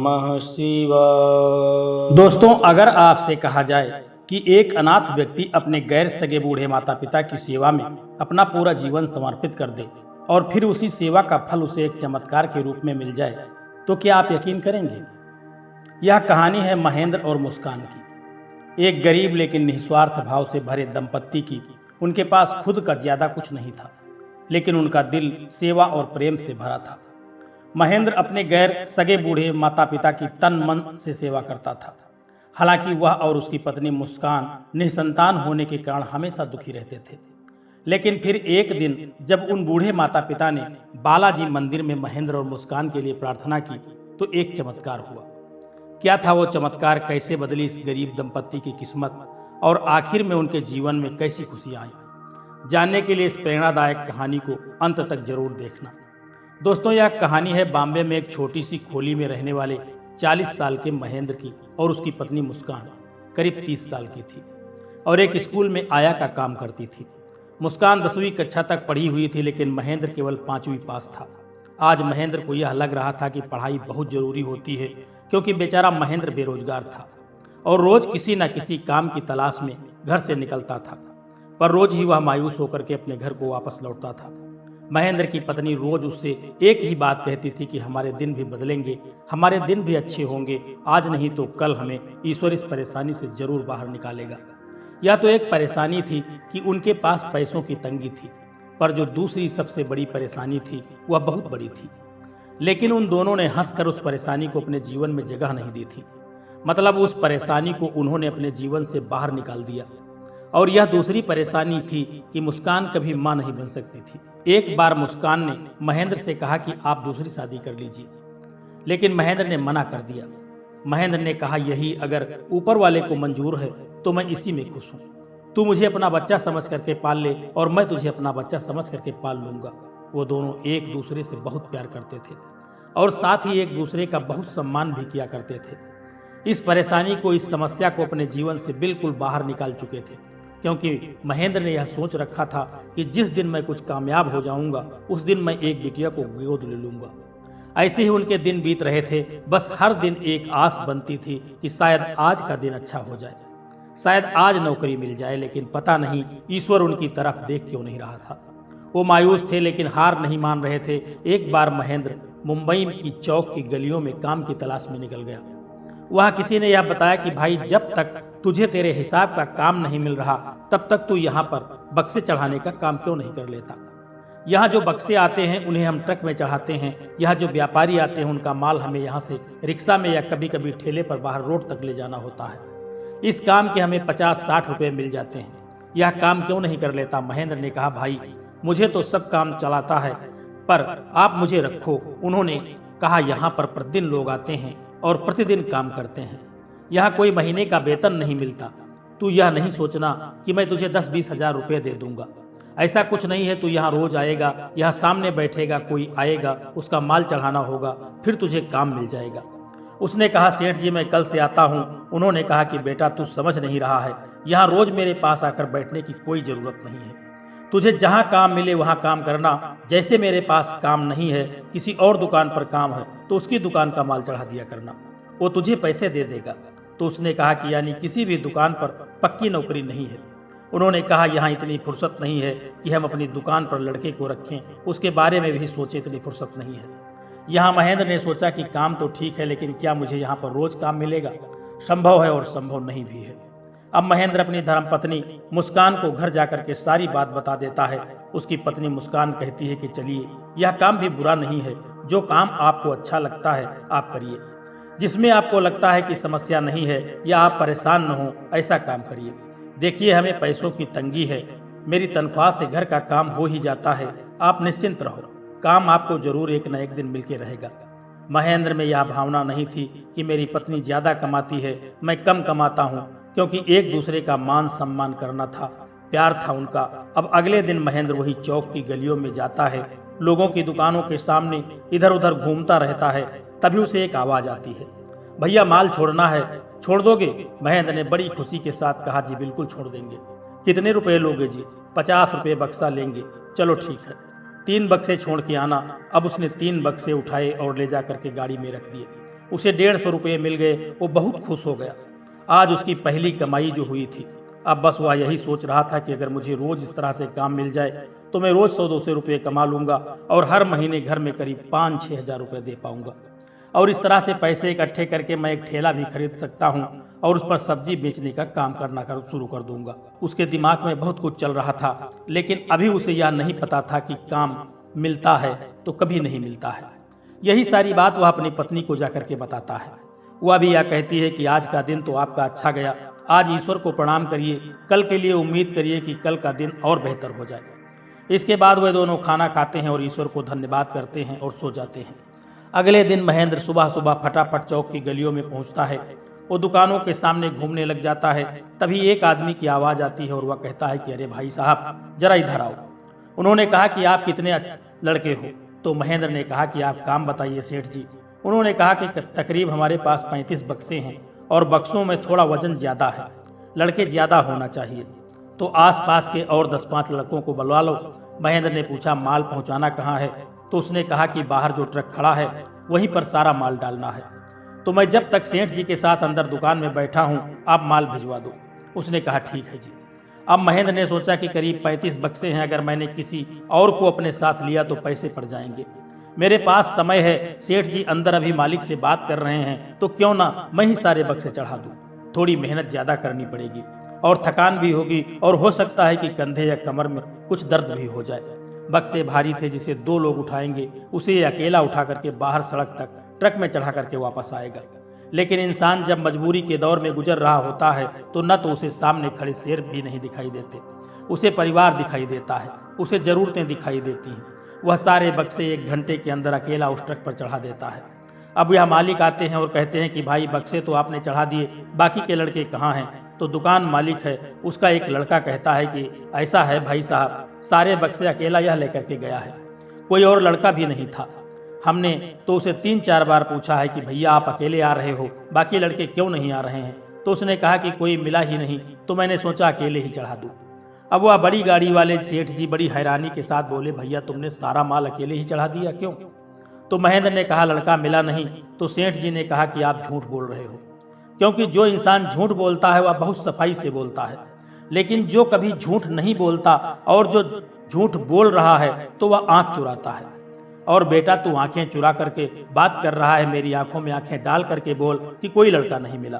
नमः शिवाय। दोस्तों, अगर आपसे कहा जाए कि एक अनाथ व्यक्ति अपने गैर सगे बूढ़े माता पिता की सेवा में अपना पूरा जीवन समर्पित कर दे और फिर उसी सेवा का फल उसे एक चमत्कार के रूप में मिल जाए, तो क्या आप यकीन करेंगे? यह कहानी है महेंद्र और मुस्कान की, एक गरीब लेकिन निस्वार्थ भाव से भरे दंपत्ति की। उनके पास खुद का ज्यादा कुछ नहीं था, लेकिन उनका दिल सेवा और प्रेम से भरा था। महेंद्र अपने गैर सगे बूढ़े माता पिता की तन मन से सेवा करता था। हालांकि वह और उसकी पत्नी मुस्कान निसंतान होने के कारण हमेशा दुखी रहते थे। लेकिन फिर एक दिन जब उन बूढ़े माता पिता ने बालाजी मंदिर में महेंद्र और मुस्कान के लिए प्रार्थना की, तो एक चमत्कार हुआ। क्या था वो चमत्कार? कैसे बदली इस गरीब दंपत्ति की किस्मत और आखिर में उनके जीवन में कैसी खुशियां आई? जानने के लिए इस प्रेरणादायक कहानी को अंत तक जरूर देखना। दोस्तों, यह कहानी है बॉम्बे में एक छोटी सी खोली में रहने वाले 40 साल के महेंद्र की और उसकी पत्नी मुस्कान करीब 30 साल की थी और एक स्कूल में आया का काम करती थी। मुस्कान 10वीं कक्षा तक पढ़ी हुई थी, लेकिन महेंद्र केवल 5वीं पास था। आज महेंद्र को यह लग रहा था कि पढ़ाई बहुत जरूरी होती है, क्योंकि बेचारा महेंद्र बेरोजगार था और रोज किसी न किसी काम की तलाश में घर से निकलता था, पर रोज ही वह मायूस होकर के अपने घर को वापस लौटता था। महेंद्र की पत्नी रोज उससे एक ही बात कहती थी कि हमारे दिन भी बदलेंगे, हमारे दिन भी अच्छे होंगे, आज नहीं तो कल हमें ईश्वर इस परेशानी से जरूर बाहर निकालेगा। यह तो एक परेशानी थी कि उनके पास पैसों की तंगी थी, पर जो दूसरी सबसे बड़ी परेशानी थी वह बहुत बड़ी थी। लेकिन उन दोनों ने हंसकर उस परेशानी को अपने जीवन में जगह नहीं दी थी। मतलब उस परेशानी को उन्होंने अपने जीवन से बाहर निकाल दिया। और यह दूसरी परेशानी थी कि मुस्कान कभी मां नहीं बन सकती थी। एक बार मुस्कान ने महेंद्र से कहा कि आप दूसरी शादी कर लीजिए, लेकिन महेंद्र ने मना कर दिया। महेंद्र ने कहा, यही अगर ऊपर वाले को मंजूर है तो मैं इसी में खुश हूँ। तू मुझे अपना बच्चा समझ करके पाल ले और मैं तुझे अपना बच्चा समझ करके पाल लूंगा। वो दोनों एक दूसरे से बहुत प्यार करते थे और साथ ही एक दूसरे का बहुत सम्मान भी किया करते थे। इस परेशानी को, इस समस्या को अपने जीवन से बिल्कुल बाहर निकाल चुके थे, क्योंकि महेंद्र ने यह सोच रखा था कि जिस दिन मैं कुछ कामयाब हो जाऊंगा उस दिन मैं एक बिटिया को गोद ले लूंगा। ऐसे ही उनके दिन बीत रहे थे। बस हर दिन एक आस बनती थी कि शायद आज का दिन अच्छा हो जाए, शायद आज नौकरी मिल जाए। लेकिन पता नहीं ईश्वर उनकी तरफ देख क्यों नहीं रहा था। वो मायूस थे, लेकिन हार नहीं मान रहे थे। एक बार महेंद्र मुंबई की चौक की गलियों में काम की तलाश में निकल गया। वहां किसी ने यह बताया कि भाई, जब तक तुझे तेरे हिसाब का काम नहीं मिल रहा तब तक तू यहाँ पर बक्से चढ़ाने का काम क्यों नहीं कर लेता। यहाँ जो बक्से आते हैं उन्हें हम ट्रक में चढ़ाते हैं। यहाँ जो व्यापारी आते हैं उनका माल हमें यहाँ से रिक्शा में या कभी कभी ठेले पर बाहर रोड तक ले जाना होता है। इस काम के हमें 50-60 रुपए मिल जाते हैं। यह काम क्यों नहीं कर लेता? महेंद्र ने कहा, भाई मुझे तो सब काम चलाता है, पर आप मुझे रखो। उन्होंने कहा, यहाँ पर प्रतिदिन लोग आते हैं और प्रतिदिन काम करते हैं। यहाँ कोई महीने का वेतन नहीं मिलता। तू यह नहीं सोचना कि मैं तुझे 10-20 हजार रुपये दे दूंगा। ऐसा कुछ नहीं है। तू यहाँ रोज आएगा, यहाँ सामने बैठेगा, कोई आएगा, उसका माल चढ़ाना होगा, फिर तुझे काम मिल जाएगा। उसने कहा, सेठ जी मैं कल से आता हूँ। उन्होंने कहा कि बेटा तू समझ नहीं रहा है, यहाँ रोज मेरे पास आकर बैठने की कोई जरूरत नहीं है। तुझे जहाँ काम मिले वहाँ काम करना। जैसे मेरे पास काम नहीं है, किसी और दुकान पर काम है, तो उसकी दुकान का माल चढ़ा दिया करना, वो तुझे पैसे दे देगा। तो उसने कहा कि यानी किसी भी दुकान पर पक्की नौकरी नहीं है। उन्होंने कहा, यहाँ इतनी फुर्सत नहीं है कि हम अपनी दुकान पर लड़के को रखें, उसके बारे में भी सोचे, इतनी फुर्सत नहीं है। यहाँ महेंद्र ने सोचा कि काम तो ठीक है, लेकिन क्या मुझे यहाँ पर रोज काम मिलेगा? संभव है और संभव नहीं भी है। अब महेंद्र अपनी धर्मपत्नी मुस्कान को घर जाकर के सारी बात बता देता है। उसकी पत्नी मुस्कान कहती है कि चलिए, यह काम भी बुरा नहीं है। जो काम आपको अच्छा लगता है आप करिए, जिसमें आपको लगता है कि समस्या नहीं है या आप परेशान न हो, ऐसा काम करिए। देखिए, हमें पैसों की तंगी है, मेरी तनख्वाह से घर का काम हो ही जाता है। आप निश्चिंत रहो, काम आपको जरूर एक न एक दिन मिलके रहेगा। महेंद्र में यह भावना नहीं थी कि मेरी पत्नी ज्यादा कमाती है, मैं कम कमाता हूँ, क्योंकि एक दूसरे का मान सम्मान करना था, प्यार था उनका। अब अगले दिन महेंद्र वही चौक की गलियों में जाता है, लोगों की दुकानों के सामने इधर उधर घूमता रहता है। तभी उसे एक आवाज आती है, भैया माल छोड़ना है, छोड़ दोगे? महेंद्र ने बड़ी खुशी के साथ कहा, जी बिल्कुल छोड़ देंगे। कितने रुपए लोगे जी? 50 रुपये बक्सा लेंगे। चलो ठीक है, 3 बक्से छोड़ के आना। अब उसने 3 बक्से उठाए और ले जा करके गाड़ी में रख दिए। उसे 150 रुपये मिल गए। वो बहुत खुश हो गया। आज उसकी पहली कमाई जो हुई थी। अब बस वह यही सोच रहा था कि अगर मुझे रोज इस तरह से काम मिल जाए तो मैं रोज 100-200 रुपये कमा लूंगा और हर महीने घर में करीब 5-6 हज़ार रुपये दे पाऊंगा और इस तरह से पैसे इकट्ठे करके मैं एक ठेला भी खरीद सकता हूं और उस पर सब्जी बेचने का काम करना शुरू कर दूंगा। उसके दिमाग में बहुत कुछ चल रहा था, लेकिन अभी उसे यह नहीं पता था कि काम मिलता है तो कभी नहीं मिलता है। यही सारी बात वह अपनी पत्नी को जाकर के बताता है। वह भी यह कहती है कि आज का दिन तो आपका अच्छा गया, आज ईश्वर को प्रणाम करिए, कल के लिए उम्मीद करिए कि कल का दिन और बेहतर हो जाए। इसके बाद वे दोनों खाना खाते हैं और ईश्वर को धन्यवाद करते हैं और सो जाते हैं। अगले दिन महेंद्र सुबह सुबह फटाफट चौक की गलियों में पहुंचता है। वो दुकानों के सामने घूमने लग जाता है। तभी एक आदमी की आवाज आती है और वह कहता है कि अरे भाई साहब, जरा इधर आओ। उन्होंने कहा कि आप कितने लड़के हो? तो महेंद्र ने कहा कि आप काम बताइए सेठ जी। उन्होंने कहा कि तकरीब हमारे पास 35 बक्से हैं और बक्सों में थोड़ा वजन ज्यादा है, लड़के ज्यादा होना चाहिए, तो आसपास के और 10-5 लड़कों को बुलवा लो। महेंद्र ने पूछा माल पहुंचाना कहाँ है? तो उसने कहा कि बाहर जो ट्रक खड़ा है वहीं पर सारा माल डालना है, तो मैं जब तक सेठ जी के साथ अंदर दुकान में बैठा हूं आप माल भिजवा दो। उसने कहा ठीक है जी। अब महेंद्र ने सोचा कि करीब 35 बक्से हैं, अगर मैंने किसी और को अपने साथ लिया तो पैसे पड़ जाएंगे। मेरे पास समय है, सेठ जी अंदर अभी मालिक से बात कर रहे हैं, तो क्यों ना मैं ही सारे बक्से चढ़ा दूं। थोड़ी मेहनत ज्यादा करनी पड़ेगी और थकान भी होगी और हो सकता है कि कंधे या कमर में कुछ दर्द भी हो जाए। बक्से भारी थे, जिसे 2 लोग उठाएंगे उसे अकेला उठा करके बाहर सड़क तक ट्रक में चढ़ा करके वापस आएगा। लेकिन इंसान जब मजबूरी के दौर में गुजर रहा होता है तो न तो उसे सामने खड़े शेर भी नहीं दिखाई देते, उसे परिवार दिखाई देता है, उसे जरूरतें दिखाई देती हैं। वह सारे बक्से 1 घंटे के अंदर अकेला उस ट्रक पर चढ़ा देता है। अब यह मालिक आते हैं और कहते हैं कि भाई बक्से तो आपने चढ़ा दिए, बाकी के लड़के कहाँ हैं? तो दुकान मालिक है, उसका एक लड़का कहता है कि ऐसा है भाई साहब, सारे बक्से अकेला यह लेकर के गया है, कोई और लड़का भी नहीं था। हमने तो उसे 3-4 बार पूछा है कि भैया आप अकेले आ रहे हो, बाकी लड़के क्यों नहीं आ रहे हैं? तो उसने कहा कि कोई मिला ही नहीं, तो मैंने सोचा अकेले ही चढ़ा दूं। अब वह बड़ी गाड़ी वाले सेठ जी बड़ी हैरानी के साथ बोले, भैया तुमने सारा माल अकेले ही चढ़ा दिया, क्यों? तो महेंद्र ने कहा लड़का मिला नहीं। तो सेठ जी ने कहा कि आप झूठ बोल रहे हो, क्योंकि जो इंसान झूठ बोलता है वह बहुत सफाई से बोलता है, लेकिन जो कभी झूठ नहीं बोलता और जो झूठ बोल रहा है तो वह आंख चुराता है। और बेटा तू आंखें चुरा करके बात कर रहा है, मेरी आंखों में आंखें डाल करके बोल कि कोई लड़का नहीं मिला।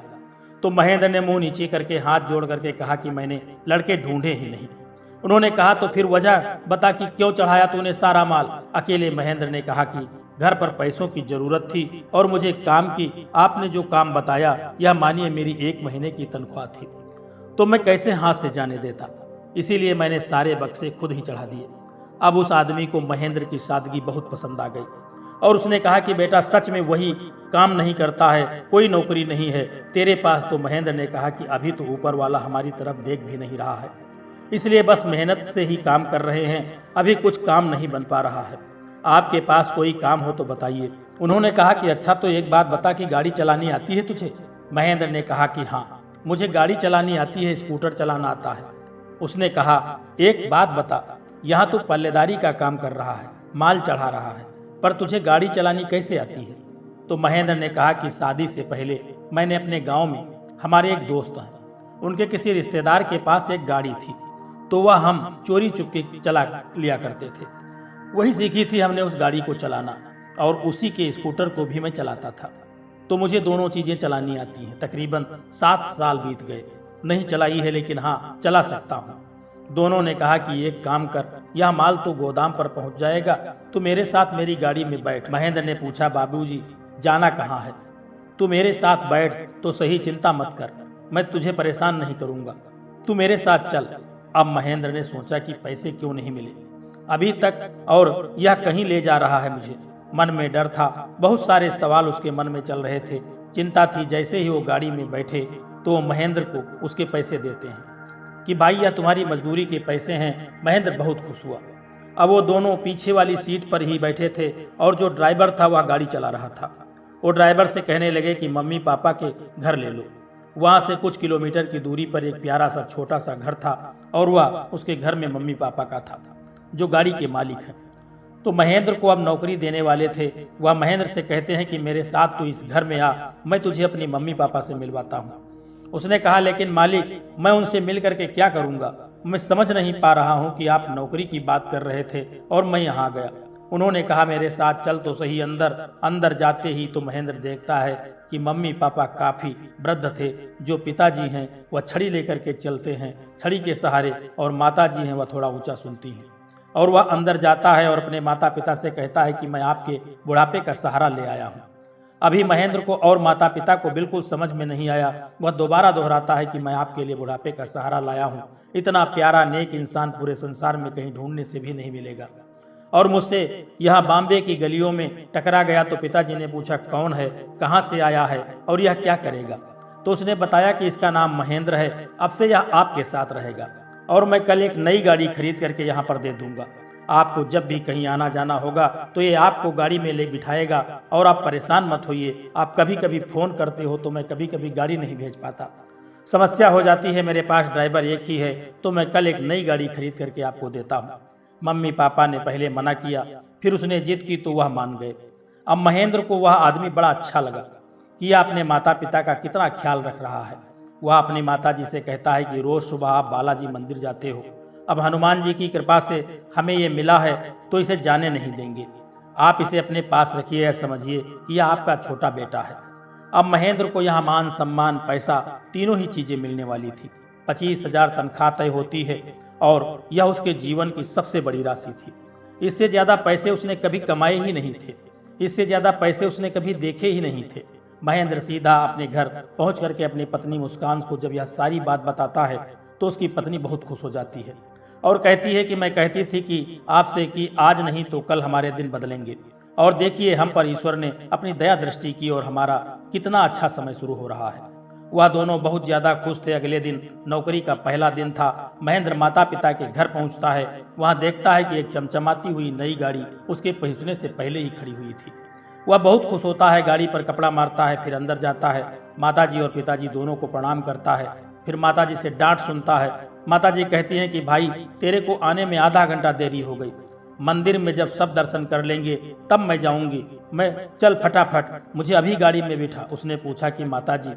तो महेंद्र ने मुंह नीचे करके हाथ जोड़ करके कहा कि मैंने लड़के ढूंढे ही नहीं। उन्होंने कहा तो फिर वजह बता कि क्यों चढ़ाया तूने सारा माल अकेले? महेंद्र ने कहा कि घर पर पैसों की जरूरत थी और मुझे काम की, आपने जो काम बताया यह मानिए मेरी 1 महीने की तनख्वाह थी, तो मैं कैसे हाथ से जाने देता, इसीलिए मैंने सारे बक्से खुद ही चढ़ा दिए। अब उस आदमी को महेंद्र की सादगी बहुत पसंद आ गई और उसने कहा कि बेटा सच में वही काम नहीं करता है, कोई नौकरी नहीं है तेरे पास? तो महेंद्र ने कहा कि अभी तो ऊपर वाला हमारी तरफ देख भी नहीं रहा है, इसलिए बस मेहनत से ही काम कर रहे हैं, अभी कुछ काम नहीं बन पा रहा है। आपके पास कोई काम हो तो बताइए। उन्होंने कहा कि अच्छा तो एक बात बता कि गाड़ी चलानी आती है तुझे? महेंद्र ने कहा कि हाँ मुझे गाड़ी चलानी आती है, स्कूटर चलाना आता है। उसने कहा एक बात बता, यहाँ तो पल्लेदारी का काम कर रहा है, माल चढ़ा रहा है, पर तुझे गाड़ी चलानी कैसे आती है? तो महेंद्र ने कहा कि शादी से पहले मैंने अपने गांव में, हमारे एक दोस्त हैं, उनके किसी रिश्तेदार के पास एक गाड़ी थी, तो वह हम चोरी चुपके चला लिया करते थे। वही सीखी थी हमने उस गाड़ी को चलाना और उसी के स्कूटर को भी मैं चलाता था। तो मुझे दोनों चीज़ें चलानी आती हैं। तकरीबन 7 साल बीत गए, नहीं चलाई है लेकिन हाँ चला सकता हूँ। दोनों ने कहा कि एक काम कर, यह माल तो गोदाम पर पहुँच जाएगा, तो मेरे साथ मेरी गाड़ी में बैठ। महेंद्र ने पूछा बाबूजी जाना कहाँ है? तू मेरे साथ बैठ तो सही, चिंता मत कर, मैं तुझे परेशान नहीं करूँगा, तू मेरे साथ चल। अब महेंद्र ने सोचा कि पैसे क्यों नहीं मिले अभी तक और यह कहीं ले जा रहा है मुझे। मन में डर था, बहुत सारे सवाल उसके मन में चल रहे थे, चिंता थी। जैसे ही वो गाड़ी में बैठे तो वो महेंद्र को उसके पैसे देते हैं कि भाई यह तुम्हारी मजदूरी के पैसे हैं। महेंद्र बहुत खुश हुआ। अब वो दोनों पीछे वाली सीट पर ही बैठे थे और जो ड्राइवर था वह गाड़ी चला रहा था। वो ड्राइवर से कहने लगे कि मम्मी पापा के घर ले लो। वहाँ से कुछ किलोमीटर की दूरी पर एक प्यारा सा छोटा सा घर था और वह उसके घर में मम्मी पापा का था, जो गाड़ी के मालिक हैं। तो महेंद्र को अब नौकरी देने वाले थे। वह महेंद्र से कहते हैं कि मेरे साथ तू इस घर में आ, मैं तुझे अपनी मम्मी पापा से मिलवाता हूँ। उसने कहा लेकिन मालिक मैं उनसे मिल करके क्या करूँगा, मैं समझ नहीं पा रहा हूँ कि आप नौकरी की बात कर रहे थे और मैं यहाँ गया। उन्होंने कहा मेरे साथ चल तो सही अंदर। अंदर जाते ही तो महेंद्र देखता है कि मम्मी पापा काफी वृद्ध थे। जो पिताजी हैं वह छड़ी लेकर के चलते हैं, छड़ी के सहारे, और माता जी हैं वह थोड़ा ऊंचा सुनती हैं। और वह अंदर जाता है और अपने माता पिता से कहता है कि मैं आपके बुढ़ापे का सहारा ले आया हूँ। अभी महेंद्र को और माता पिता को बिल्कुल समझ में नहीं आया। वह दोबारा दोहराता है कि मैं आपके लिए बुढ़ापे का सहारा लाया हूँ। इतना प्यारा नेक इंसान पूरे संसार में कहीं ढूंढने से भी नहीं मिलेगा, और मुझसे यहाँ बॉम्बे की गलियों में टकरा गया। तो पिताजी ने पूछा कौन है, कहाँ से आया है और यह क्या करेगा। तो उसने बताया कि इसका नाम महेंद्र है, अब से यह आपके साथ रहेगा और मैं कल एक नई गाड़ी खरीद करके यहाँ पर दे दूंगा। आपको जब भी कहीं आना जाना होगा तो ये आपको गाड़ी में ले बिठाएगा, और आप परेशान मत होइए। आप कभी कभी फोन करते हो तो मैं कभी कभी गाड़ी नहीं भेज पाता, समस्या हो जाती है, मेरे पास ड्राइवर एक ही है, तो मैं कल एक नई गाड़ी खरीद करके आपको देता हूँ। मम्मी पापा ने पहले मना किया, फिर उसने जिद की तो वह मान गए। अब महेंद्र को वह आदमी बड़ा अच्छा लगा कि यह अपने माता पिता का कितना ख्याल रख रहा है। वह अपनी माता जी से कहता है कि रोज सुबह आप बालाजी मंदिर जाते हो, अब हनुमान जी की कृपा से हमें ये मिला है तो इसे जाने नहीं देंगे। आप इसे अपने पास रखिए, समझिए कि यह आपका छोटा बेटा है। अब महेंद्र को यहाँ मान सम्मान पैसा तीनों ही चीजें मिलने वाली थी। 25,000 तनख्वाह तय होती है और यह उसके जीवन की सबसे बड़ी राशि थी। इससे ज्यादा पैसे उसने कभी कमाए ही नहीं थे, इससे ज्यादा पैसे उसने कभी देखे ही नहीं थे। महेंद्र सीधा अपने घर पहुंच करके अपनी पत्नी मुस्कान को जब यह सारी बात बताता है तो उसकी पत्नी बहुत खुश हो जाती है और कहती है कि मैं कहती थी कि आपसे कि आज नहीं तो कल हमारे दिन बदलेंगे, और देखिए हम पर ईश्वर ने अपनी दया दृष्टि की और हमारा कितना अच्छा समय शुरू हो रहा है। वह दोनों बहुत ज्यादा खुश थे। अगले दिन नौकरी का पहला दिन था। महेंद्र माता पिता के घर पहुंचता है। वहां देखता है कि एक चमचमाती हुई नई गाड़ी उसके पहुंचने से पहले ही खड़ी हुई थी। वह बहुत खुश होता है, गाड़ी पर कपड़ा मारता है, फिर अंदर जाता है। माताजी और पिताजी दोनों को प्रणाम करता है, फिर माताजी से डांट सुनता है। माताजी कहती हैं कि भाई तेरे को आने में आधा घंटा देरी हो गई, मंदिर में जब सब दर्शन कर लेंगे तब मैं जाऊंगी, मैं चल फटाफट, मुझे अभी गाड़ी में बिठा। उसने पूछा कि माताजी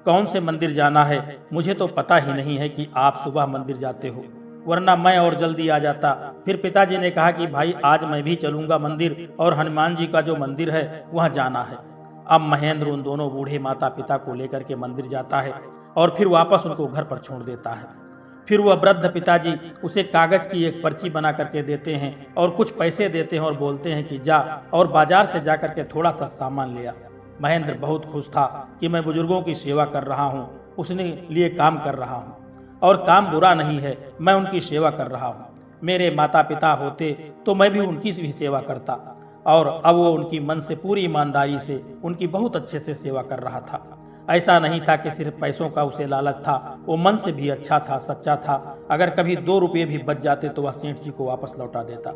कौन से मंदिर जाना है, मुझे तो पता ही नहीं है कि आप सुबह मंदिर जाते हो, वरना मैं और जल्दी आ जाता। फिर पिताजी ने कहा कि भाई आज मैं भी चलूंगा मंदिर, और हनुमान जी का जो मंदिर है वहां जाना है। अब महेंद्र उन दोनों बूढ़े माता पिता को लेकर के मंदिर जाता है और फिर वापस उनको घर पर छोड़ देता है। फिर वह वृद्ध पिताजी उसे कागज की एक पर्ची बना करके देते हैं और कुछ पैसे देते हैं और बोलते हैं कि जा और बाजार से जा करके थोड़ा सा सामान ले आ। महेंद्र बहुत खुश था कि मैं बुजुर्गों की सेवा कर रहा हूँ, उसने लिए काम कर रहा हूँ, और काम बुरा नहीं है, मैं उनकी सेवा कर रहा हूँ। मेरे माता पिता होते तो मैं भी उनकी भी सेवा करता, और अब वो उनकी मन से पूरी ईमानदारी से उनकी बहुत अच्छे से सेवा कर रहा था। ऐसा नहीं था कि सिर्फ पैसों का उसे लालच था, वो मन से भी अच्छा था, सच्चा था। अगर कभी 2 रुपये भी बच जाते तो वह सेठ जी को वापस लौटा देता।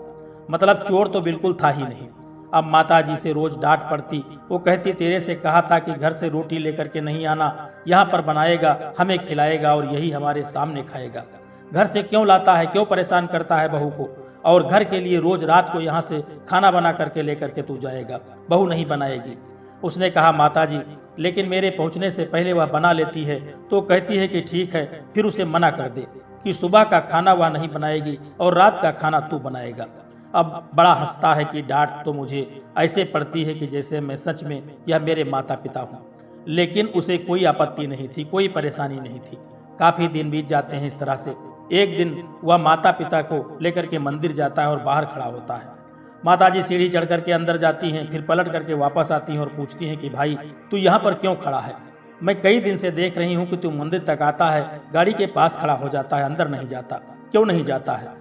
मतलब चोर तो बिल्कुल था ही नहीं। अब माता जी से रोज डांट पड़ती। वो कहती तेरे से कहा था कि घर से रोटी लेकर के नहीं आना, यहाँ पर बनाएगा, हमें खिलाएगा और यही हमारे सामने खाएगा। घर से क्यों लाता है, क्यों परेशान करता है बहू को, और घर के लिए रोज रात को यहाँ से खाना बना करके लेकर के तू जाएगा, बहू नहीं बनाएगी। उसने कहा माताजी लेकिन मेरे पहुंचने से पहले वह बना लेती है। तो कहती है कि ठीक है, फिर उसे मना कर दे कि सुबह का खाना वह नहीं बनाएगी और रात का खाना तू बनाएगा। अब बड़ा हंसता है कि डांट तो मुझे ऐसे पड़ती है कि जैसे मैं सच में यह मेरे माता पिता हूँ। लेकिन उसे कोई आपत्ति नहीं थी, कोई परेशानी नहीं थी। काफी दिन बीत जाते हैं इस तरह से। एक दिन वह माता पिता को लेकर के मंदिर जाता है और बाहर खड़ा होता है। माताजी सीढ़ी चढ़ करके अंदर जाती हैं, फिर पलट करके वापस आती हैं और पूछती हैं कि भाई तू यहाँ पर क्यों खड़ा है, मैं कई दिन से देख रही हूँ कि तू मंदिर तक आता है, गाड़ी के पास खड़ा हो जाता है, अंदर नहीं जाता, क्यों नहीं जाता है।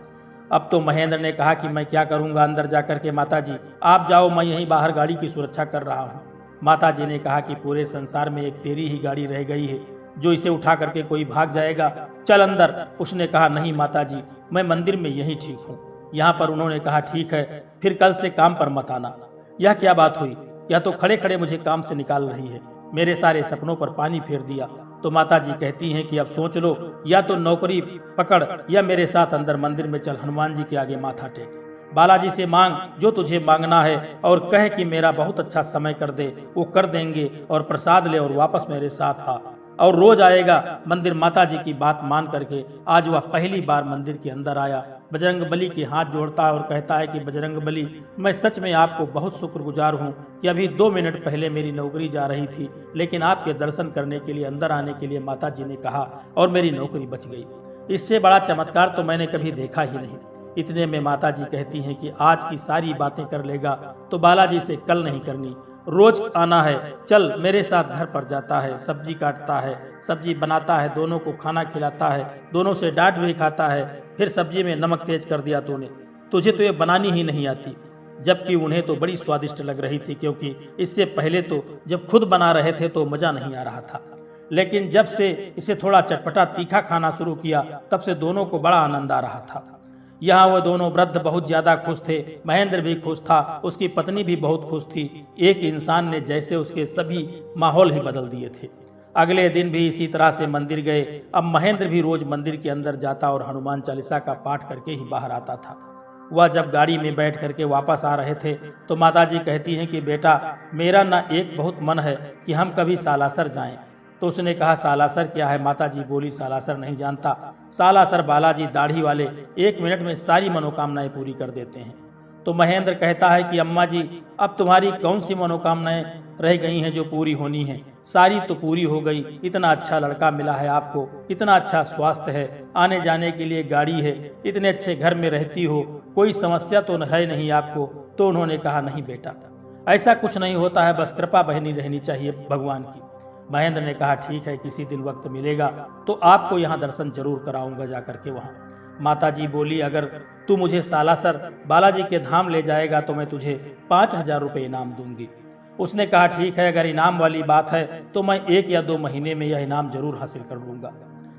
अब तो महेंद्र ने कहा कि मैं क्या करूँगा अंदर जा करके, माताजी आप जाओ, मैं यहीं बाहर गाड़ी की सुरक्षा कर रहा हूँ। माताजी ने कहा कि पूरे संसार में एक तेरी ही गाड़ी रह गई है, जो इसे उठा करके कोई भाग जाएगा, चल अंदर। उसने कहा नहीं माताजी, मैं मंदिर में यहीं ठीक हूँ। यहाँ पर उन्होंने कहा ठीक है, फिर कल से काम पर मत आना। यह क्या बात हुई, यह तो खड़े खड़े मुझे काम से निकाल रही है, मेरे सारे सपनों पर पानी फेर दिया। तो माताजी कहती हैं कि अब सोच लो, या तो नौकरी पकड़ या मेरे साथ अंदर मंदिर में चल, हनुमान जी के आगे माथा टेक। बालाजी से मांग जो तुझे मांगना है और कह कि मेरा बहुत अच्छा समय कर दे, वो कर देंगे। और प्रसाद ले और वापस मेरे साथ आ और रोज आएगा। मंदिर माता जी की बात मान करके आज वह पहली बार मंदिर के अंदर आया। बजरंग बली के हाथ जोड़ता है और कहता है कि बजरंग बली, मैं सच में आपको बहुत शुक्रगुजार हूँ कि अभी 2 मिनट पहले मेरी नौकरी जा रही थी, लेकिन आपके दर्शन करने के लिए अंदर आने के लिए माता जी ने कहा और मेरी नौकरी बच गई। इससे बड़ा चमत्कार तो मैंने कभी देखा ही नहीं। इतने में माता जी कहती हैं कि आज की सारी बातें कर लेगा तो बालाजी से कल नहीं करनी, रोज आना है। चल मेरे साथ घर पर जाता है, सब्जी काटता है, सब्जी बनाता है, दोनों को खाना खिलाता है, दोनों से डांट भी खाता है। फिर सब्जी में नमक तेज कर दिया तूने, तुझे तो ये बनानी ही नहीं आती। जबकि उन्हें तो बड़ी स्वादिष्ट लग रही थी, क्योंकि इससे पहले तो जब खुद बना रहे थे तो मजा नहीं आ रहा था, लेकिन जब से इसे थोड़ा चटपटा तीखा खाना शुरू किया तब से दोनों को बड़ा आनंद आ रहा था। यहाँ वो दोनों वृद्ध बहुत ज्यादा खुश थे। महेंद्र भी खुश था, उसकी पत्नी भी बहुत खुश थी। एक इंसान ने जैसे उसके सभी माहौल ही बदल दिए थे। अगले दिन भी इसी तरह से मंदिर गए। अब महेंद्र भी रोज मंदिर के अंदर जाता और हनुमान चालीसा का पाठ करके ही बाहर आता था। वह जब गाड़ी में बैठ करके वापस आ रहे थे तो माताजी कहती हैं कि बेटा, मेरा ना एक बहुत मन है कि हम कभी सालासर जाएं। तो उसने कहा सालासर क्या है? माताजी बोली सालासर नहीं जानता। सालासर बालाजी दाढ़ी वाले 1 मिनट में सारी मनोकामनाएं पूरी कर देते हैं। तो महेंद्र कहता है कि अम्मा जी, अब तुम्हारी कौन सी मनोकामनाएं रह गई हैं जो पूरी होनी है? सारी तो पूरी हो गई। इतना अच्छा लड़का मिला है आपको, इतना अच्छा स्वास्थ्य है, आने जाने के लिए गाड़ी है, इतने अच्छे घर में रहती हो, कोई समस्या तो है नहीं आपको। तो उन्होंने कहा नहीं बेटा, ऐसा कुछ नहीं होता है, बस कृपा बहनी रहनी चाहिए भगवान की। महेंद्र ने कहा ठीक है, किसी दिन वक्त मिलेगा तो आपको यहाँ दर्शन जरूर कराऊंगा जाकर के वहाँ। माताजी बोली अगर तू मुझे सालासर बालाजी के धाम ले जाएगा तो मैं तुझे 5000 रुपये इनाम दूंगी। उसने कहा ठीक है, अगर इनाम वाली बात है तो मैं 1 या 2 महीने में यह इनाम जरूर हासिल कर लूंगा।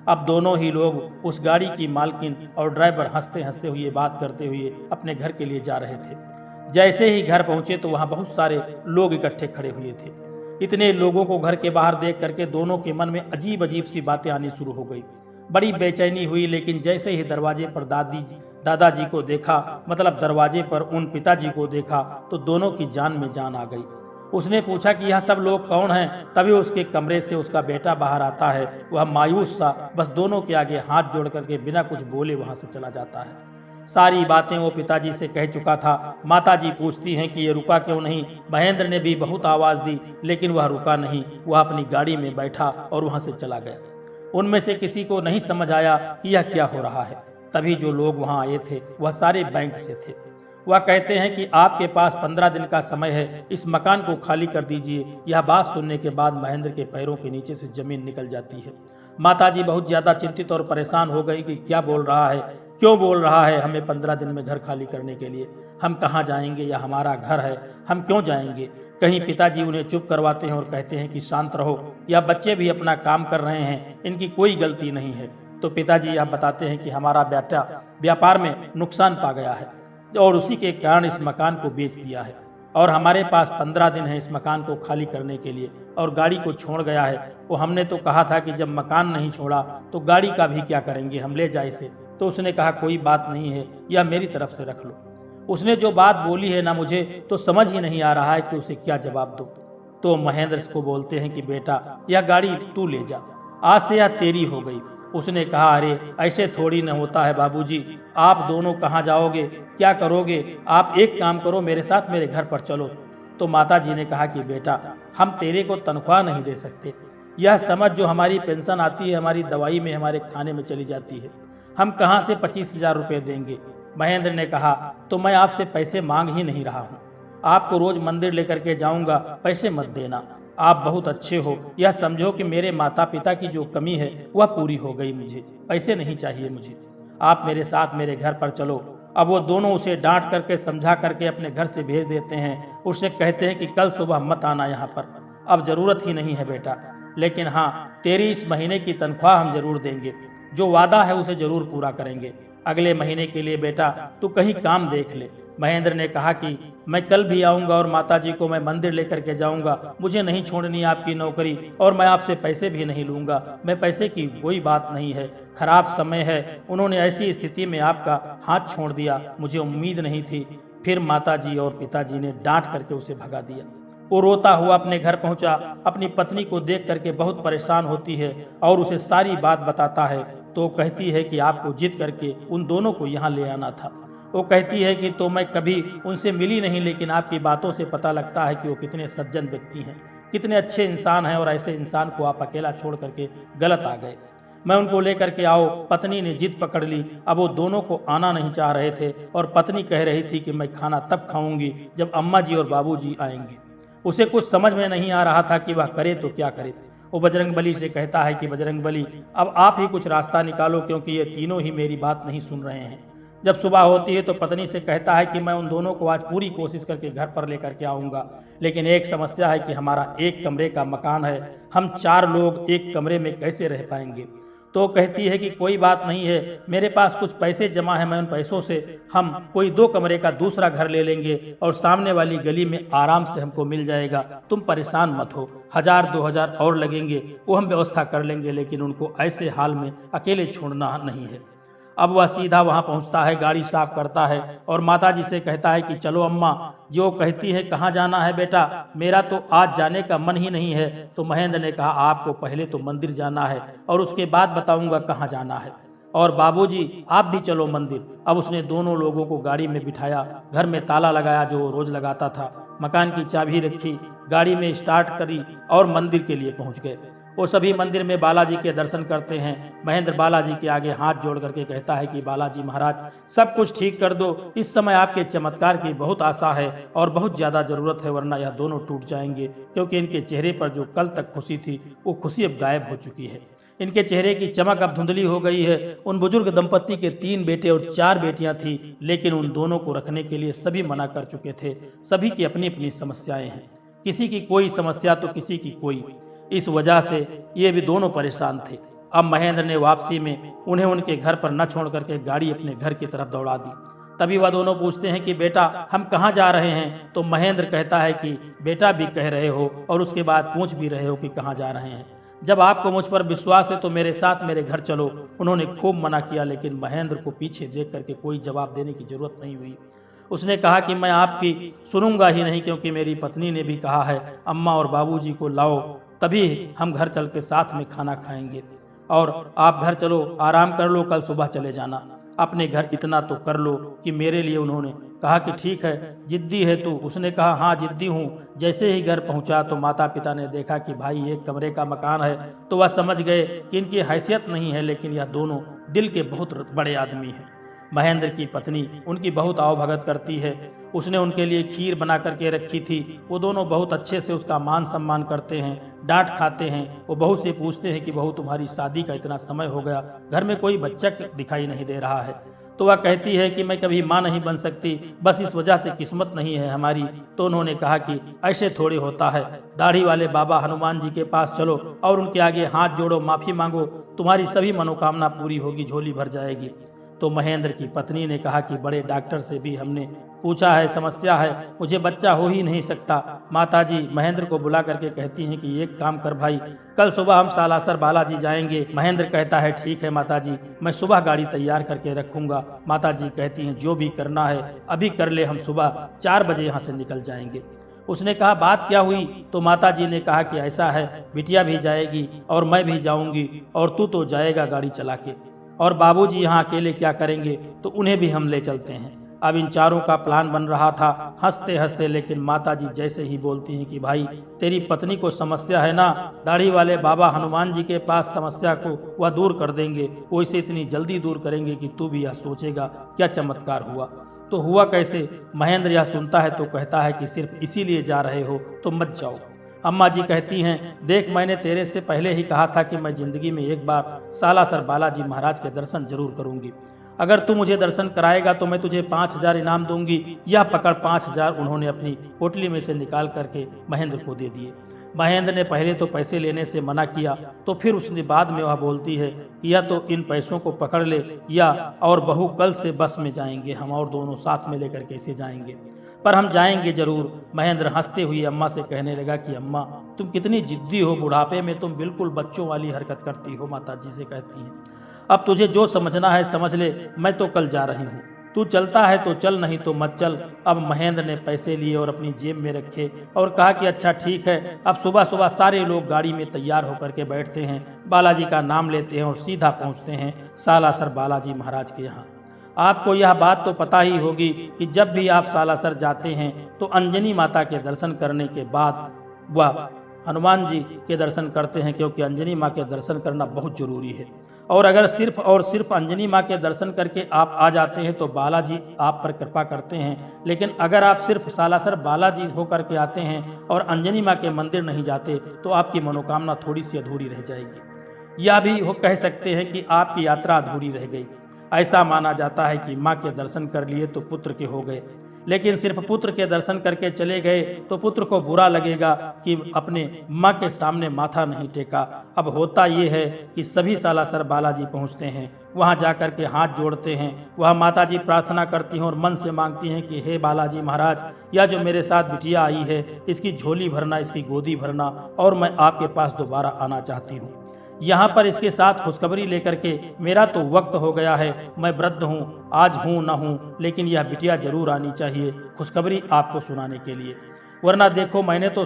अब दोनों ही लोग, उस गाड़ी की मालकिन और ड्राइवर, हंसते हंसते हुए बात करते हुए अपने घर के लिए जा रहे थे। जैसे ही घर पहुंचे तो वहां बहुत सारे लोग इकट्ठे खड़े हुए थे। इतने लोगों को घर के बाहर देख करके दोनों के मन में अजीब अजीब सी बातें आनी शुरू हो गई। बड़ी बेचैनी हुई, लेकिन जैसे ही दरवाजे पर दादाजी को देखा, मतलब दरवाजे पर उन पिताजी को देखा, तो दोनों की जान में जान आ गई। उसने पूछा कि यह सब लोग कौन हैं? तभी उसके कमरे से उसका बेटा बाहर आता है। वह मायूस सा बस दोनों के आगे हाथ जोड़ करके बिना कुछ बोले वहां से चला जाता है। सारी बातें वो पिताजी से कह चुका था। माताजी पूछती हैं कि ये रुका क्यों नहीं? महेंद्र ने भी बहुत आवाज दी, लेकिन वह रुका नहीं। वह अपनी गाड़ी में बैठा और वहां से चला गया। उनमें से किसी को नहीं समझ आया कि यह क्या हो रहा है। तभी जो लोग वहां आए थे वह सारे बैंक से थे। वह कहते हैं कि आपके पास 15 दिन का समय है, इस मकान को खाली कर दीजिए। यह बात सुनने के बाद महेंद्र के पैरों के नीचे से जमीन निकल जाती है। माताजी बहुत ज्यादा चिंतित और परेशान हो गई कि क्या बोल रहा है, क्यों बोल रहा है हमें 15 दिन में घर खाली करने के लिए? हम कहाँ जाएंगे? या हमारा घर है, हम क्यों जाएंगे? कहीं पिताजी उन्हें चुप करवाते हैं और कहते हैं कि शांत रहो, या बच्चे भी अपना काम कर रहे हैं, इनकी कोई गलती नहीं है। तो पिताजी यह बताते हैं कि हमारा बेटा व्यापार में नुकसान पा गया है और उसी के कारण इस मकान को बेच दिया है, और हमारे पास 15 दिन है इस मकान को खाली करने के लिए, और गाड़ी को छोड़ गया है। वो हमने तो कहा था कि जब मकान नहीं छोड़ा तो गाड़ी का भी क्या करेंगे, हम ले जाए इसे। तो उसने कहा कोई बात नहीं है, यह मेरी तरफ से रख लो। उसने जो बात बोली है ना, मुझे तो समझ ही नहीं आ रहा है कि उसे क्या जवाब दो। तो महेंद्र को बोलते हैं कि बेटा यह गाड़ी तू ले जा, आज से यह तेरी हो गई। उसने कहा अरे ऐसे थोड़ी न होता है बाबूजी, आप दोनों कहाँ जाओगे, क्या करोगे? आप एक काम करो, मेरे साथ मेरे घर पर चलो। तो माताजी ने कहा कि बेटा हम तेरे को तनख्वाह नहीं दे सकते, यह समझ जो हमारी पेंशन आती है हमारी दवाई में, हमारे खाने में चली जाती है, हम कहाँ से 25,000 रुपये देंगे? महेंद्र ने कहा तो मैं आपसे पैसे मांग ही नहीं रहा हूँ, आपको रोज मंदिर लेकर के जाऊंगा, पैसे मत देना। आप बहुत अच्छे हो, यह समझो कि मेरे माता पिता की जो कमी है वह पूरी हो गई, मुझे पैसे नहीं चाहिए मुझे, आप मेरे साथ मेरे घर पर चलो। अब वो दोनों उसे डांट करके समझा करके अपने घर से भेज देते हैं। उससे कहते हैं कि कल सुबह मत आना यहाँ पर, अब जरूरत ही नहीं है बेटा, लेकिन हाँ तेरी इस महीने की तनख्वाह हम जरूर देंगे, जो वादा है उसे जरूर पूरा करेंगे। अगले महीने के लिए बेटा तू कहीं काम देख ले, महेंद्र ने कहा कि मैं कल भी आऊंगा और माताजी को मैं मंदिर लेकर के जाऊंगा। मुझे नहीं छोड़नी आपकी नौकरी और मैं आपसे पैसे भी नहीं लूंगा। मैं पैसे की कोई बात नहीं है, खराब समय है, उन्होंने ऐसी स्थिति में आपका हाथ छोड़ दिया, मुझे उम्मीद नहीं थी। फिर माताजी और पिताजी ने डांट करके उसे भगा दिया। वो रोता हुआ अपने घर पहुंचा। अपनी पत्नी को देख करके बहुत परेशान होती है और उसे सारी बात बताता है। तो कहती है कि आपको जिद करके उन दोनों को यहाँ ले आना था। वो कहती है कि तो मैं कभी उनसे मिली नहीं, लेकिन आपकी बातों से पता लगता है कि वो कितने सज्जन व्यक्ति हैं, कितने अच्छे इंसान हैं, और ऐसे इंसान को आप अकेला छोड़ करके गलत आ गए। मैं उनको लेकर के आओ। पत्नी ने जिद पकड़ ली। अब वो दोनों को आना नहीं चाह रहे थे और पत्नी कह रही थी कि मैं खाना तब खाऊंगी जब अम्मा जी और बाबूजी आएंगे। उसे कुछ समझ में नहीं आ रहा था कि वह करे तो क्या करे। वो बजरंगबली से कहता है कि बजरंगबली, अब आप ही कुछ रास्ता निकालो, क्योंकि ये तीनों ही मेरी बात नहीं सुन रहे हैं। जब सुबह होती है तो पत्नी से कहता है कि मैं उन दोनों को आज पूरी कोशिश करके घर पर लेकर के आऊँगा, लेकिन एक समस्या है कि हमारा एक कमरे का मकान है, हम 4 लोग एक कमरे में कैसे रह पाएंगे। तो कहती है कि कोई बात नहीं है, मेरे पास कुछ पैसे जमा है, मैं उन पैसों से हम कोई 2 कमरे का दूसरा घर ले लेंगे और सामने वाली गली में आराम से हमको मिल जाएगा। तुम परेशान मत हो, 1000-2000 और लगेंगे, वो हम व्यवस्था कर लेंगे, लेकिन उनको ऐसे हाल में अकेले छोड़ना नहीं है। अब वह सीधा वहां पहुंचता है, गाड़ी साफ करता है और माताजी से कहता है कि चलो अम्मा। जो कहती है कहाँ जाना है बेटा, मेरा तो आज जाने का मन ही नहीं है। तो महेंद्र ने कहा आपको पहले तो मंदिर जाना है और उसके बाद बताऊंगा कहाँ जाना है, और बाबूजी आप भी चलो मंदिर। अब उसने दोनों लोगों को गाड़ी में बिठाया, घर में ताला लगाया जो वो रोज लगाता था, मकान की चाबी रखी, गाड़ी में स्टार्ट करी और मंदिर के लिए पहुंच गए। वो सभी मंदिर में बालाजी के दर्शन करते हैं। महेंद्र बालाजी के आगे हाथ जोड़ करके कहता है कि बालाजी महाराज, सब कुछ ठीक कर दो, इस समय आपके चमत्कार की बहुत आशा है और बहुत ज़्यादा ज़रूरत है, वरना यह दोनों टूट जाएंगे। क्योंकि इनके चेहरे पर जो कल तक खुशी थी वो खुशी अब गायब हो चुकी है। इनके चेहरे की चमक अब धुंधली हो गई है। उन बुजुर्ग दंपत्ति के 3 बेटे और 4 बेटियां थी, लेकिन उन दोनों को रखने के लिए सभी मना कर चुके थे। सभी की अपनी अपनी समस्याएं हैं, किसी की कोई समस्या तो किसी की कोई। इस वजह से ये भी दोनों परेशान थे। अब महेंद्र ने वापसी में उन्हें उनके घर पर न छोड़ करके गाड़ी अपने घर की तरफ दौड़ा दी। तभी वह दोनों पूछते हैं कि बेटा हम कहाँ जा रहे हैं। तो महेंद्र कहता है कि बेटा भी कह रहे हो और उसके बाद पूछ भी रहे हो कि कहाँ जा रहे हैं। जब आपको मुझ पर विश्वास है तो मेरे साथ मेरे घर चलो। उन्होंने खूब मना किया, लेकिन महेंद्र को पीछे देख करके कोई जवाब देने की जरूरत नहीं हुई। उसने कहा कि मैं आपकी सुनूंगा ही नहीं, क्योंकि मेरी पत्नी ने भी कहा है अम्मा और बाबूजी को लाओ, तभी हम घर चल के साथ में खाना खाएंगे, और आप घर चलो, आराम कर लो, कल सुबह चले जाना। अपने घर इतना तो कर लो कि मेरे लिए। उन्होंने कहा कि ठीक है, जिद्दी है तू। उसने कहा हाँ जिद्दी हूँ। जैसे ही घर पहुंचा तो माता पिता ने देखा कि भाई एक कमरे का मकान है, तो वह समझ गए कि इनकी हैसियत नहीं है, लेकिन यह दोनों दिल के बहुत बड़े आदमी हैं। महेंद्र की पत्नी उनकी बहुत आवभगत करती है। उसने उनके लिए खीर बना करके रखी थी। वो दोनों बहुत अच्छे से उसका मान सम्मान करते हैं, डांट खाते हैं। वो बहू से पूछते हैं कि बहू तुम्हारी शादी का इतना समय हो गया, घर में कोई बच्चा दिखाई नहीं दे रहा है। तो वह कहती है कि मैं कभी माँ नहीं बन सकती, बस इस वजह से किस्मत नहीं है हमारी। तो उन्होंने कहा कि ऐसे थोड़ी होता है, दाढ़ी वाले बाबा हनुमान जी के पास चलो और उनके आगे हाथ जोड़ो, माफी मांगो, तुम्हारी सभी मनोकामना पूरी होगी, झोली भर जाएगी। तो महेंद्र की पत्नी ने कहा कि बड़े डॉक्टर से भी हमने पूछा है, समस्या है, मुझे बच्चा हो ही नहीं सकता। माताजी महेंद्र को बुला करके कहती हैं कि एक काम कर भाई, कल सुबह हम सालासर बालाजी जाएंगे। महेंद्र कहता है ठीक है माताजी, मैं सुबह गाड़ी तैयार करके रखूंगा। माताजी कहती हैं जो भी करना है अभी कर ले, हम सुबह 4 बजे यहाँ से निकल जाएंगे। उसने कहा बात क्या हुई। तो माताजी ने कहा कि ऐसा है, बिटिया भी जाएगी और मैं भी जाऊंगी, और तू तो जाएगा गाड़ी चला के, और बाबूजी यहाँ अकेले क्या करेंगे, तो उन्हें भी हम ले चलते हैं। अब इन चारों का प्लान बन रहा था हंसते हंसते, लेकिन माताजी जैसे ही बोलती हैं कि भाई तेरी पत्नी को समस्या है ना, दाढ़ी वाले बाबा हनुमान जी के पास समस्या को वह दूर कर देंगे, वो इसे इतनी जल्दी दूर करेंगे कि तू भी यह सोचेगा क्या चमत्कार हुआ। तो हुआ कैसे। महेंद्र यह सुनता है तो कहता है कि सिर्फ इसीलिए जा रहे हो तो मत जाओ। अम्मा जी कहती हैं देख, मैंने तेरे से पहले ही कहा था कि मैं जिंदगी में एक बार सालासर बालाजी महाराज के दर्शन जरूर करूंगी। अगर तू मुझे दर्शन कराएगा तो मैं तुझे 5000 इनाम दूंगी। यह पकड़ 5000 उन्होंने अपनी पोटली में से निकाल करके महेंद्र को दे दिए। महेंद्र ने पहले तो पैसे लेने से मना किया, तो फिर उसने बाद में वह बोलती है कि या तो इन पैसों को पकड़ ले या और बहू कल से बस में जाएंगे, हम और दोनों साथ में लेकर कैसे जाएंगे, पर हम जाएंगे जरूर। महेंद्र हंसते हुए अम्मा से कहने लगा कि अम्मा तुम कितनी जिद्दी हो, बुढ़ापे में तुम बिल्कुल बच्चों वाली हरकत करती हो। माता जी से कहती हैं अब तुझे जो समझना है समझ ले, मैं तो कल जा रही हूँ, तू चलता है तो चल, नहीं तो मत चल। अब महेंद्र ने पैसे लिए और अपनी जेब में रखे और कहा कि अच्छा ठीक है। अब सुबह सुबह सारे लोग गाड़ी में तैयार होकर के बैठते हैं, बालाजी का नाम लेते हैं और सीधा पहुंचते हैं सालासर बालाजी महाराज के यहाँ। आपको यह बात तो पता ही होगी कि जब भी आप सालासर जाते हैं तो अंजनी माता के दर्शन करने के बाद वह हनुमान जी के दर्शन करते हैं, क्योंकि अंजनी माँ के दर्शन करना बहुत जरूरी है। और अगर सिर्फ और सिर्फ अंजनी माँ के दर्शन करके आप आ जाते हैं तो बालाजी आप पर कृपा करते हैं, लेकिन अगर आप सिर्फ सालासर बालाजी होकर के आते हैं और अंजनी माँ के मंदिर नहीं जाते तो आपकी मनोकामना थोड़ी सी अधूरी रह जाएगी, या भी वो कह सकते हैं कि आपकी यात्रा अधूरी रह गई। ऐसा माना जाता है कि माँ के दर्शन कर लिए तो पुत्र के हो गए, लेकिन सिर्फ पुत्र के दर्शन करके चले गए तो पुत्र को बुरा लगेगा कि अपने माँ के सामने माथा नहीं टेका। अब होता ये है कि सभी सालासर बालाजी पहुँचते हैं, वहाँ जाकर के हाथ जोड़ते हैं, वह माता जी प्रार्थना करती हैं और मन से मांगती हैं कि हे बालाजी महाराज, या जो मेरे साथ बिटिया आई है इसकी झोली भरना, इसकी गोदी भरना, और मैं आपके पास दोबारा आना चाहती हूँ। यहाँ पर इसके साथ खुशखबरी लेकर के मेरा तो वक्त हो गया है, मैं वृद्ध हूँ, आज हूँ न हूँ, लेकिन यह बिटिया जरूर आनी चाहिए खुशखबरी आपको सुनाने के लिए। वरना देखो मैंने तो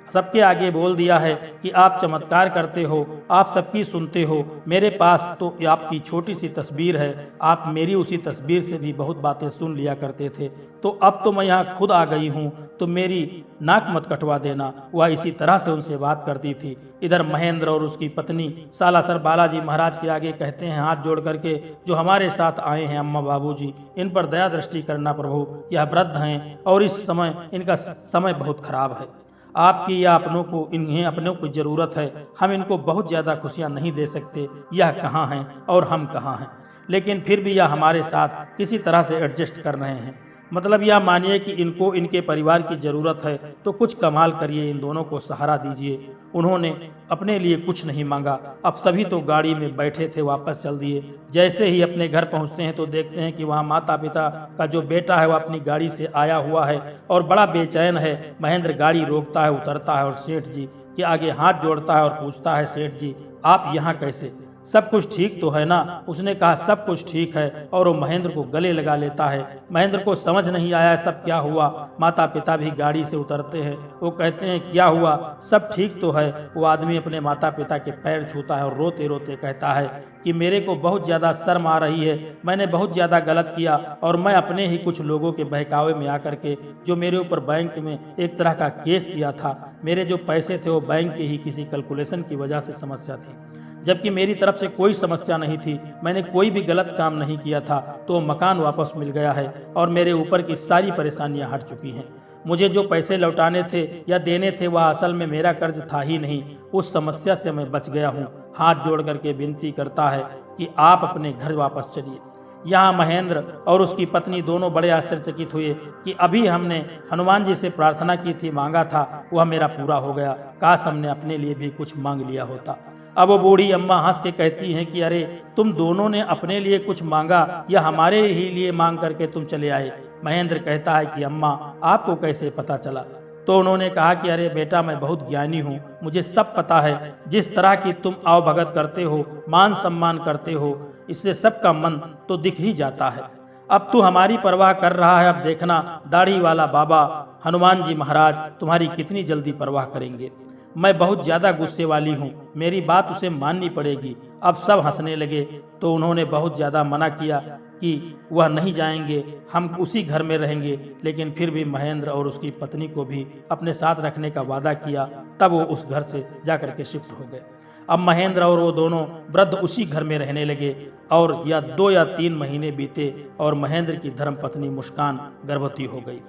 सबके आगे बोल दिया है कि आप चमत्कार करते हो, आप सबकी सुनते हो, मेरे पास तो आपकी छोटी सी तस्वीर है, आप मेरी उसी तस्वीर से भी बहुत बातें सुन लिया करते थे, तो अब तो मैं यहाँ खुद आ गई हूँ, तो मेरी नाक मत कटवा देना। वह इसी तरह से उनसे बात करती थी। इधर महेंद्र और उसकी पत्नी सालासर बालाजी महाराज के आगे कहते हैं हाथ जोड़ करके, जो हमारे साथ आए हैं अम्मा बाबूजी, इन पर दया दृष्टि करना प्रभु, यह वृद्ध हैं और इस समय इनका समय बहुत खराब है, आपकी या अपनों को इन्हें अपनों की जरूरत है, हम इनको बहुत ज़्यादा खुशियाँ नहीं दे सकते, यह कहाँ हैं और हम कहाँ हैं, लेकिन फिर भी यह हमारे साथ किसी तरह से एडजस्ट कर रहे हैं। मतलब यह मानिए कि इनको इनके परिवार की ज़रूरत है तो कुछ कमाल करिए, इन दोनों को सहारा दीजिए। उन्होंने अपने लिए कुछ नहीं मांगा। अब सभी तो गाड़ी में बैठे थे, वापस चल दिए। जैसे ही अपने घर पहुंचते हैं तो देखते हैं कि वहाँ माता पिता का जो बेटा है वह अपनी गाड़ी से आया हुआ है और बड़ा बेचैन है। महेंद्र गाड़ी रोकता है, उतरता है और सेठ जी के आगे हाथ जोड़ता है और पूछता है, सेठ जी आप यहाँ कैसे, सब कुछ ठीक तो है ना? उसने कहा सब कुछ ठीक है और वो महेंद्र को गले लगा लेता है। महेंद्र को समझ नहीं आया सब क्या हुआ। माता पिता भी गाड़ी से उतरते हैं, वो कहते हैं क्या हुआ, सब ठीक तो है। वो आदमी अपने माता पिता के पैर छूता है और रोते रोते कहता है कि मेरे को बहुत ज़्यादा शर्म आ रही है, मैंने बहुत ज़्यादा गलत किया और मैं अपने ही कुछ लोगों के बहकावे में आकर के जो मेरे ऊपर बैंक में एक तरह का केस किया था, मेरे जो पैसे थे वो बैंक के ही किसी कैलकुलेशन की वजह से समस्या थी, जबकि मेरी तरफ से कोई समस्या नहीं थी, मैंने कोई भी गलत काम नहीं किया था। तो मकान वापस मिल गया है और मेरे ऊपर की सारी परेशानियां हट चुकी हैं। मुझे जो पैसे लौटाने थे या देने थे वह असल में मेरा कर्ज था ही नहीं, उस समस्या से मैं बच गया हूँ। हाथ जोड़ करके विनती करता है कि आप अपने घर वापस चलिए। यहाँ महेंद्र और उसकी पत्नी दोनों बड़े आश्चर्यचकित हुए कि अभी हमने हनुमान जी से प्रार्थना की थी, मांगा था, वह मेरा पूरा हो गया, काश हमने अपने लिए भी कुछ मांग लिया होता। अब वो बूढ़ी अम्मा हंस के कहती हैं कि अरे तुम दोनों ने अपने लिए कुछ मांगा या हमारे ही लिए मांग करके तुम चले आए? महेंद्र कहता है कि अम्मा आपको कैसे पता चला? तो उन्होंने कहा कि अरे बेटा मैं बहुत ज्ञानी हूँ, मुझे सब पता है। जिस तरह की तुम आवभगत करते हो, मान सम्मान करते हो, इससे सबका मन तो दिख ही जाता है। अब तू हमारी परवाह कर रहा है, अब देखना दाढ़ी वाला बाबा हनुमान जी महाराज तुम्हारी कितनी जल्दी परवाह करेंगे। मैं बहुत ज़्यादा गुस्से वाली हूँ, मेरी बात उसे माननी पड़ेगी। अब सब हंसने लगे। तो उन्होंने बहुत ज़्यादा मना किया कि वह नहीं जाएंगे, हम उसी घर में रहेंगे, लेकिन फिर भी महेंद्र और उसकी पत्नी को भी अपने साथ रखने का वादा किया। तब वो उस घर से जाकर के शिफ्ट हो गए। अब महेंद्र और वो दोनों वृद्ध उसी घर में रहने लगे और या 2 या 3 महीने बीते और महेंद्र की धर्मपत्नी मुस्कान गर्भवती हो गई।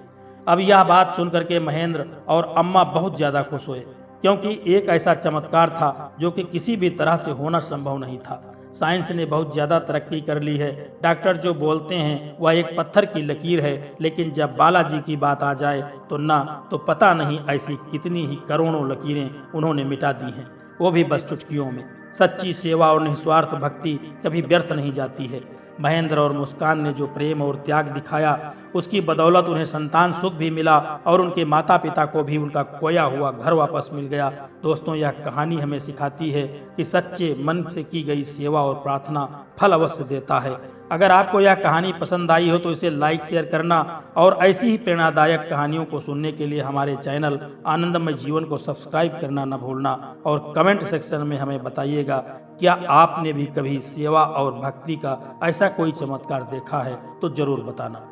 अब यह बात सुनकर के महेंद्र और अम्मा बहुत ज़्यादा खुश हुए, क्योंकि एक ऐसा चमत्कार था जो कि किसी भी तरह से होना संभव नहीं था। साइंस ने बहुत ज़्यादा तरक्की कर ली है। डॉक्टर जो बोलते हैं वह एक पत्थर की लकीर है, लेकिन जब बालाजी की बात आ जाए तो पता नहीं ऐसी कितनी ही करोड़ों लकीरें उन्होंने मिटा दी हैं, वो भी बस चुटकियों में। सच्ची सेवा और निस्वार्थ भक्ति कभी व्यर्थ नहीं जाती है। महेंद्र और मुस्कान ने जो प्रेम और त्याग दिखाया, उसकी बदौलत उन्हें संतान सुख भी मिला और उनके माता पिता को भी उनका खोया हुआ घर वापस मिल गया। दोस्तों, यह कहानी हमें सिखाती है कि सच्चे मन से की गई सेवा और प्रार्थना फल अवश्य देता है। अगर आपको यह कहानी पसंद आई हो तो इसे लाइक शेयर करना और ऐसी ही प्रेरणादायक कहानियों को सुनने के लिए हमारे चैनल आनंदमय जीवन को सब्सक्राइब करना न भूलना। और कमेंट सेक्शन में हमें बताइएगा, क्या आपने भी कभी सेवा और भक्ति का ऐसा कोई चमत्कार देखा है तो जरूर बताना।